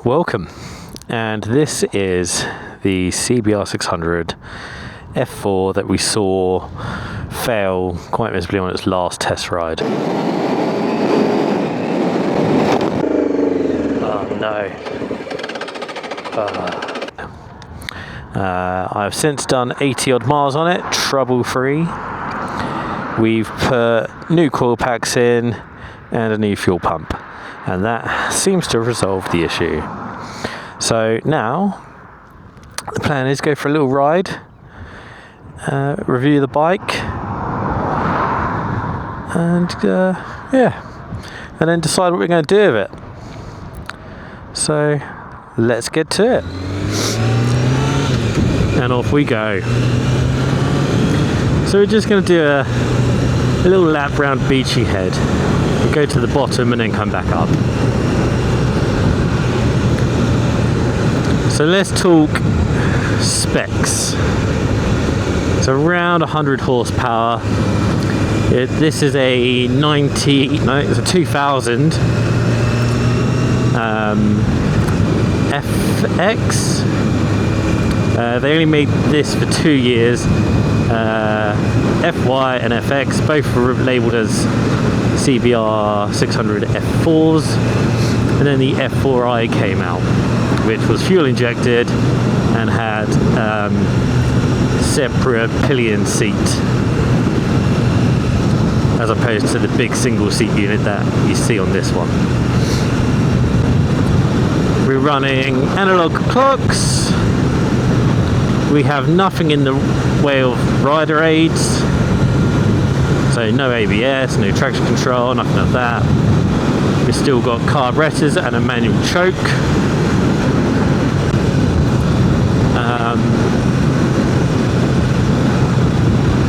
Welcome, and this is the CBR 600 F4 that we saw fail quite miserably on its last test ride. Oh no. I've since done 80 odd miles on it, trouble free. We've put new coil packs in and a new fuel pump, and that seems to have resolved the issue. So now the plan is go for a little ride, review the bike, and and then decide what we're going to do with it. So let's get to it, and off we go. So we're just going to do a little lap round Beachy Head. We'll go to the bottom and then come back up. So let's talk specs. It's around 100 horsepower. This is a 2000 FX. They only made this for 2 years. FY and FX both were labelled as CBR 600 F4s, and then the F4i came out, which was fuel injected and had separate pillion seat, as opposed to the big single seat unit that you see on this one. We're running analog clocks. We have nothing in the way of rider aids, so no ABS, no traction control, nothing of that. We've still got carburetors and a manual choke.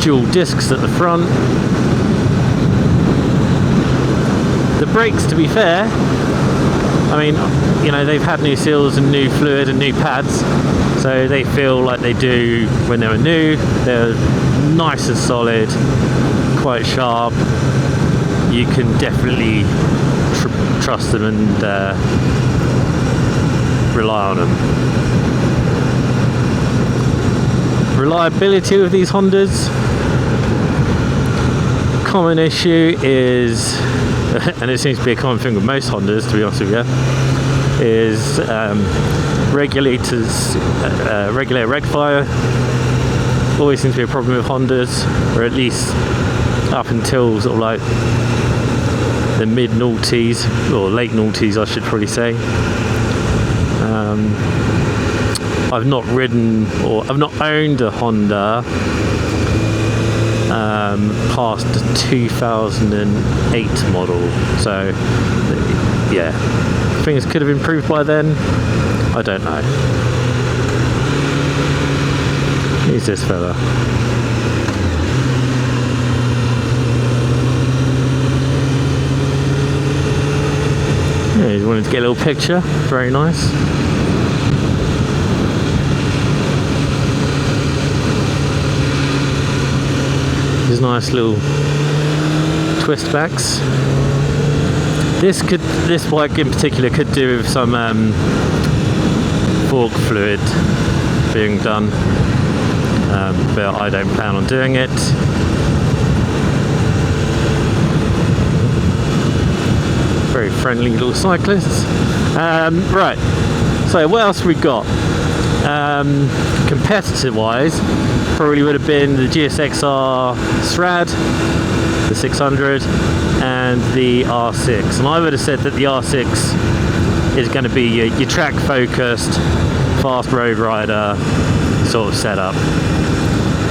Dual discs at the front. The brakes, to be fair, I mean, you know, they've had new seals and new fluid and new pads, so they feel like they do when they were new. They're nice and solid, quite sharp. You can definitely trust them and rely on them. Reliability with these Hondas. Common issue is, and it seems to be a common thing with most Hondas, to be honest with you, is regulators, regulator rectifier. Always seems to be a problem with Hondas, or at least up until sort of like the mid noughties, or late noughties I should probably say. I've not ridden, or I've not owned a Honda past the 2008 model, so yeah, things could have improved by then. I don't know. Who's this fella? Yeah, he's wanting to get a little picture. Very nice. These nice little twist backs. This bike in particular could do with some fork fluid being done, but I don't plan on doing it. Very friendly little cyclists. Right, so what else have we got? Competitor wise, probably would have been the GSXR SRAD, the 600, and the R6. And I would have said that the R6 is going to be your track focused, fast road rider sort of setup.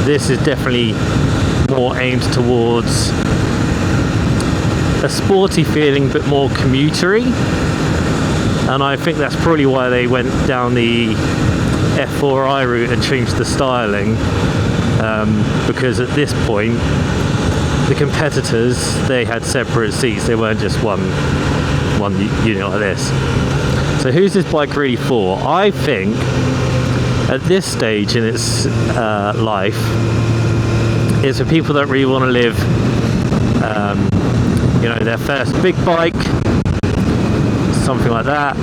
This is definitely more aimed towards a sporty feeling, but more commutery. And I think that's probably why they went down the F4i route and changed the styling, because at this point the competitors, they had separate seats, they weren't just one unit like this. So who's this bike really for? I think at this stage in its life, it's for people that really want to live their first big bike, something like that.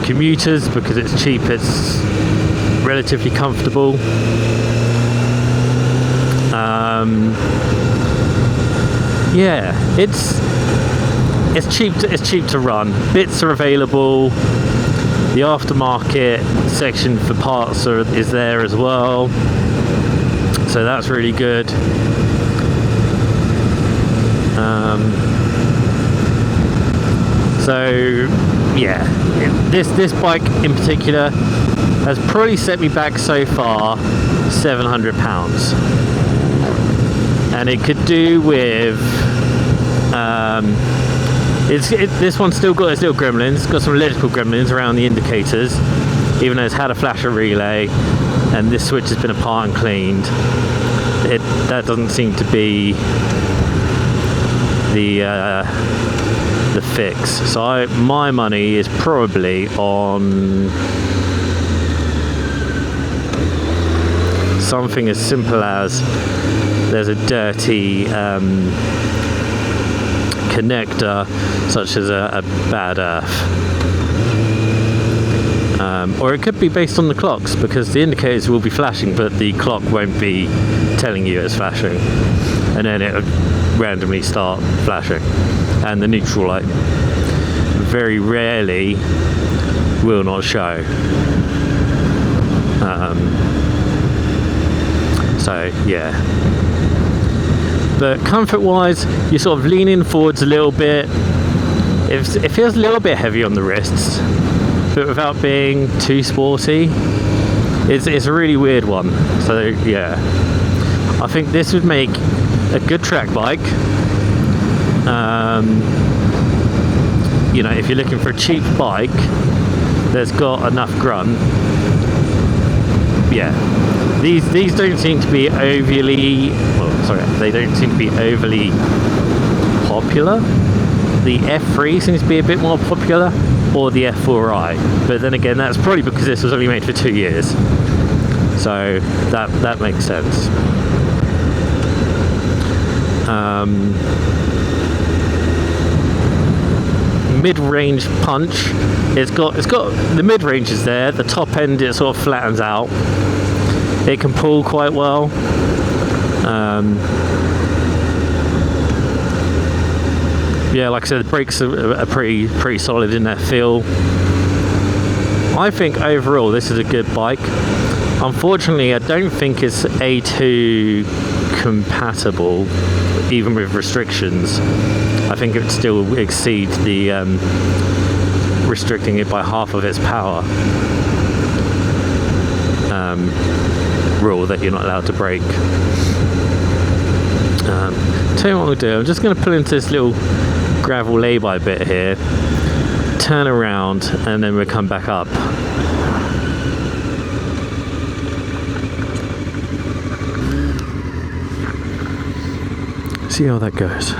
commuters because it's cheap, it's relatively comfortable. Yeah, it's cheap to run. Bits are available. The aftermarket section for parts is there as well, so that's really good. So yeah, this bike in particular has probably set me back so far £700, and it could do with this one's still got its little gremlins. It's got some electrical gremlins around the indicators, even though it's had a flasher relay, and this switch has been apart and cleaned. That doesn't seem to be the fix. So my money is probably on something as simple as there's a dirty connector, such as a bad earth, or it could be based on the clocks, because the indicators will be flashing but the clock won't be telling you it's flashing, and then it'll randomly start flashing, and the neutral light very rarely will not show. So yeah, but comfort wise, you're sort of leaning forwards a little bit. It feels a little bit heavy on the wrists, but without being too sporty. It's a really weird one. So yeah, I think this would make a good track bike. You know, if you're looking for a cheap bike that's got enough grunt. Yeah, these don't seem to be overly, they don't seem to be overly popular. The F3 seems to be a bit more popular, or the F4i, but then again, that's probably because this was only made for 2 years, so that makes sense. Mid-range punch, it's got the mid-range is there, the top end it sort of flattens out, it can pull quite well. Yeah, like I said, the brakes are pretty solid in that feel. I think overall this is a good bike. Unfortunately, I don't think it's A2 compatible, even with restrictions. I think it would still exceed the restricting it by half of its power rule that you're not allowed to brake. Tell you what we'll do, I'm just going to pull into this little gravel lay-by bit here, turn around, and then we'll come back up. See how that goes.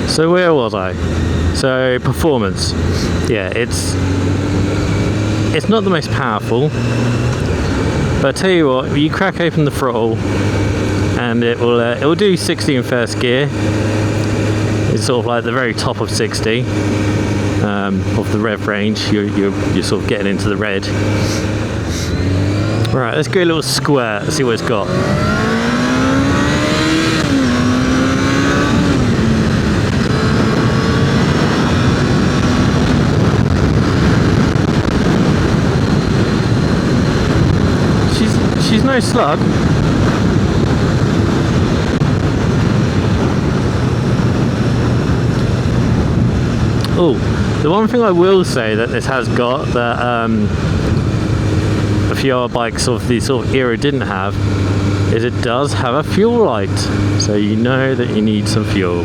So where was I? So performance, yeah, it's not the most powerful, but I tell you what, you crack open the throttle and it will do 60 in first gear. It's sort of like the very top of 60 of the rev range. You're sort of getting into the red. Right, let's go a little squirt, see what it's got. She's no slug. Oh, the one thing I will say that this has got that a few other bikes of the sort of era didn't have is it does have a fuel light, so you know that you need some fuel,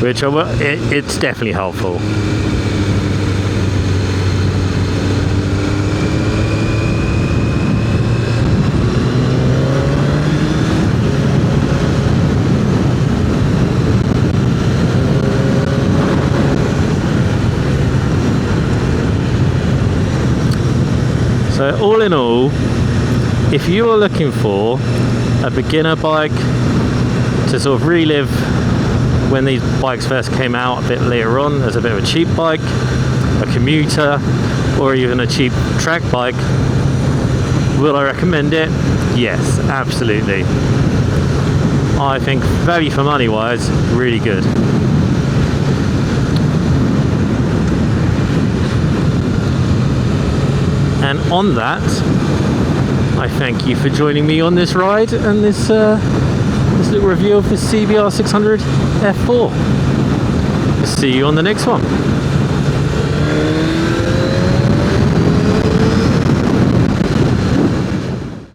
which it's definitely helpful. So all in all, if you are looking for a beginner bike to sort of relive when these bikes first came out a bit later on as a bit of a cheap bike, a commuter, or even a cheap track bike, will I recommend it? Yes, absolutely. I think value for money wise, really good. And on that, I thank you for joining me on this ride and this little review of the CBR 600 F4. See you on the next one.